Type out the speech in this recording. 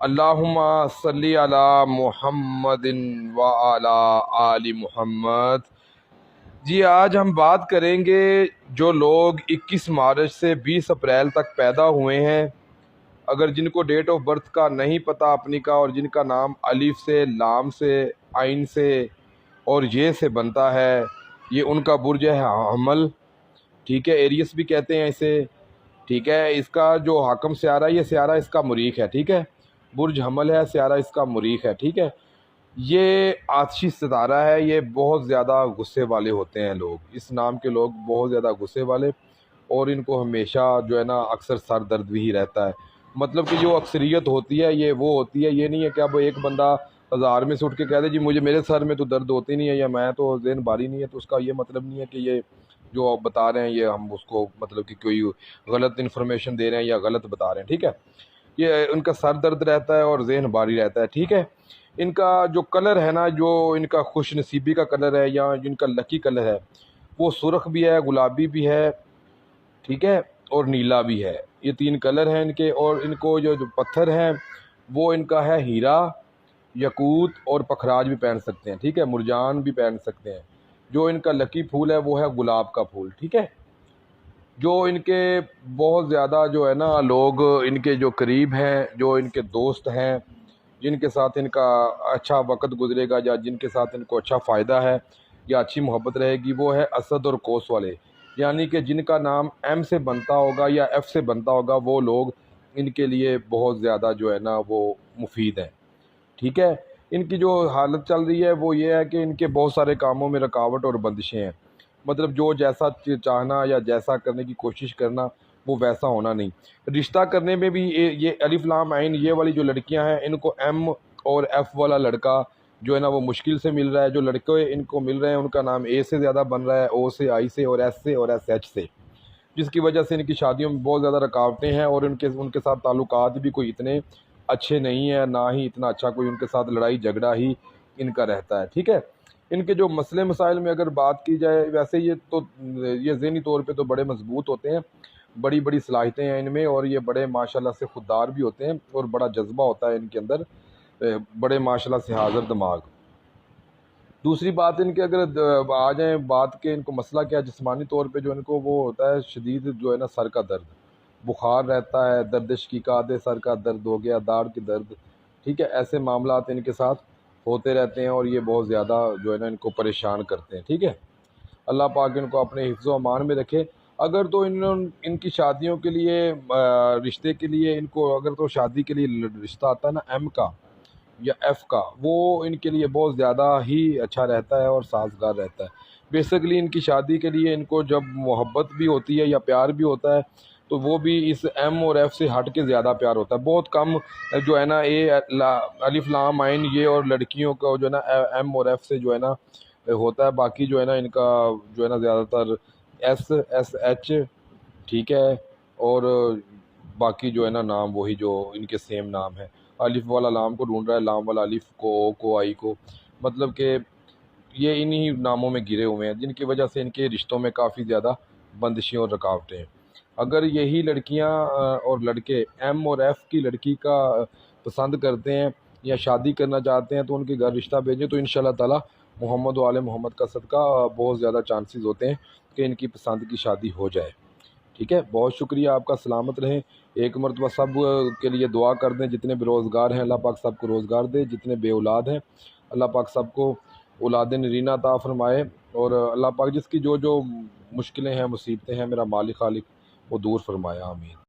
اللہم صلی علی محمد و علی آل محمد۔ جی آج ہم بات کریں گے جو لوگ 21 مارچ سے 20 اپریل تک پیدا ہوئے ہیں، اگر جن کو ڈیٹ آف برتھ کا نہیں پتہ اپنی کا، اور جن کا نام الف سے، لام سے، عین سے اور یہ سے بنتا ہے، یہ ان کا برج ہے حمل، ٹھیک ہے، ایریس بھی کہتے ہیں اسے، ٹھیک ہے۔ اس کا جو حاکم سیارہ ہے، یہ سیارہ اس کا مریخ ہے، ٹھیک ہے، برج حمل ہے، سیارہ اس کا مریخ ہے، ٹھیک ہے۔ یہ آتشی ستارہ ہے، یہ بہت زیادہ غصے والے ہوتے ہیں لوگ، اس نام کے لوگ بہت زیادہ غصے والے، اور ان کو ہمیشہ جو ہے نا اکثر سر درد بھی رہتا ہے، مطلب کہ جو اکثریت ہوتی ہے یہ وہ ہوتی ہے، یہ نہیں ہے کہ اب ایک بندہ ہزار میں سے اٹھ کے کہہ دے جی مجھے میرے سر میں تو درد ہوتی نہیں ہے، یا میں تو ذہن باری نہیں ہے، تو اس کا یہ مطلب نہیں ہے کہ یہ جو آپ بتا رہے ہیں یہ ہم اس کو مطلب کہ کوئی غلط انفارمیشن دے رہے ہیں یا غلط بتا رہے ہیں، ٹھیک ہے۔ یہ ان کا سر درد رہتا ہے اور ذہن باری رہتا ہے، ٹھیک ہے۔ ان کا جو کلر ہے نا، جو ان کا خوش نصیبی کا کلر ہے یا جن کا لکی کلر ہے، وہ سرخ بھی ہے، گلابی بھی ہے، ٹھیک ہے، اور نیلا بھی ہے، یہ تین کلر ہیں ان کے۔ اور ان کو جو پتھر ہیں وہ ان کا ہے ہیرا، یاقوت اور پکھراج بھی پہن سکتے ہیں، ٹھیک ہے، مرجان بھی پہن سکتے ہیں۔ جو ان کا لکی پھول ہے وہ ہے گلاب کا پھول، ٹھیک ہے۔ جو ان کے بہت زیادہ جو ہے نا لوگ ان کے جو قریب ہیں، جو ان کے دوست ہیں، جن کے ساتھ ان کا اچھا وقت گزرے گا یا جن کے ساتھ ان کو اچھا فائدہ ہے یا اچھی محبت رہے گی، وہ ہے اسد اور کوس والے، یعنی کہ جن کا نام ایم سے بنتا ہوگا یا ایف سے بنتا ہوگا، وہ لوگ ان کے لیے بہت زیادہ جو ہے نا وہ مفید ہیں، ٹھیک ہے۔ ان کی جو حالت چل رہی ہے وہ یہ ہے کہ ان کے بہت سارے کاموں میں رکاوٹ اور بندشیں ہیں، مطلب جو جیسا چاہنا یا جیسا کرنے کی کوشش کرنا وہ ویسا ہونا نہیں۔ رشتہ کرنے میں بھی یہ الف لام عین یہ والی جو لڑکیاں ہیں، ان کو ایم اور ایف والا لڑکا جو ہے نا وہ مشکل سے مل رہا ہے۔ جو لڑکے ان کو مل رہے ہیں ان کا نام اے سے زیادہ بن رہا ہے، او سے، آئی سے اور ایس سے اور ایس ایچ سے، جس کی وجہ سے ان کی شادیوں میں بہت زیادہ رکاوٹیں ہیں، اور ان کے ساتھ تعلقات بھی کوئی اتنے اچھے نہیں ہیں، نہ ہی اتنا اچھا کوئی ان کے ساتھ لڑائی جھگڑا ہی ان کا رہتا ہے، ٹھیک ہے۔ ان کے جو مسئلے مسائل میں اگر بات کی جائے، ویسے یہ ذہنی طور پہ تو بڑے مضبوط ہوتے ہیں، بڑی بڑی صلاحیتیں ہیں ان میں، اور یہ بڑے ماشاءاللہ سے خوددار بھی ہوتے ہیں، اور بڑا جذبہ ہوتا ہے ان کے اندر، بڑے ماشاءاللہ سے حاضر دماغ۔ دوسری بات ان کے اگر آ جائیں بات کہ ان کو مسئلہ کیا جسمانی طور پہ جو ان کو وہ ہوتا ہے شدید جو ہے نا سر کا درد، بخار رہتا ہے، درد شقیقات سر کا درد ہو گیا، داڑھ کی درد، ٹھیک ہے، ایسے معاملات ان کے ساتھ ہوتے رہتے ہیں، اور یہ بہت زیادہ جو ہے نا ان کو پریشان کرتے ہیں، ٹھیک ہے۔ اللہ پاک ان کو اپنے حفظ و امان میں رکھے۔ اگر تو ان کی شادیوں کے لیے رشتے کے لیے ان کو اگر تو شادی کے لیے رشتہ آتا ہے نا ایم کا یا ایف کا، وہ ان کے لیے بہت زیادہ ہی اچھا رہتا ہے اور سازگار رہتا ہے۔ بیسیکلی ان کی شادی کے لیے ان کو جب محبت بھی ہوتی ہے یا پیار بھی ہوتا ہے، تو وہ بھی اس ایم اور ایف سے ہٹ کے زیادہ پیار ہوتا ہے، بہت کم جو ہے نا الف لام عین یہ اور لڑکیوں کا جو ہے نا ایم اور ایف سے جو ہے نا ہوتا ہے، باقی جو ہے نا ان کا جو ہے نا زیادہ تر ایس، ایس ایچ، ٹھیک ہے، اور باقی جو ہے نا نام وہی جو ان کے سیم نام ہے۔ الف والا لام کو ڈھونڈ رہا ہے، لام والا الف کو، او کو، آئی کو، مطلب کہ یہ انہی ناموں میں گرے ہوئے ہیں، جن کی وجہ سے ان کے رشتوں میں کافی زیادہ بندشیں اور رکاوٹیں ہیں۔ اگر یہی لڑکیاں اور لڑکے ایم اور ایف کی لڑکی کا پسند کرتے ہیں یا شادی کرنا چاہتے ہیں، تو ان کے گھر رشتہ بھیجیں، تو انشاءاللہ تعالی محمد و آل محمد کا صدقہ بہت زیادہ چانسز ہوتے ہیں کہ ان کی پسند کی شادی ہو جائے، ٹھیک ہے۔ بہت شکریہ آپ کا، سلامت رہیں۔ ایک مرتبہ سب کے لیے دعا کر دیں، جتنے بے روزگار ہیں اللہ پاک سب کو روزگار دے، جتنے بے اولاد ہیں اللہ پاک سب کو اولاد نرینہ عطا فرمائے، اور اللہ پاک جس کی جو مشکلیں ہیں، مصیبتیں ہیں، میرا مالک خالق وہ دور فرمایا، آمین۔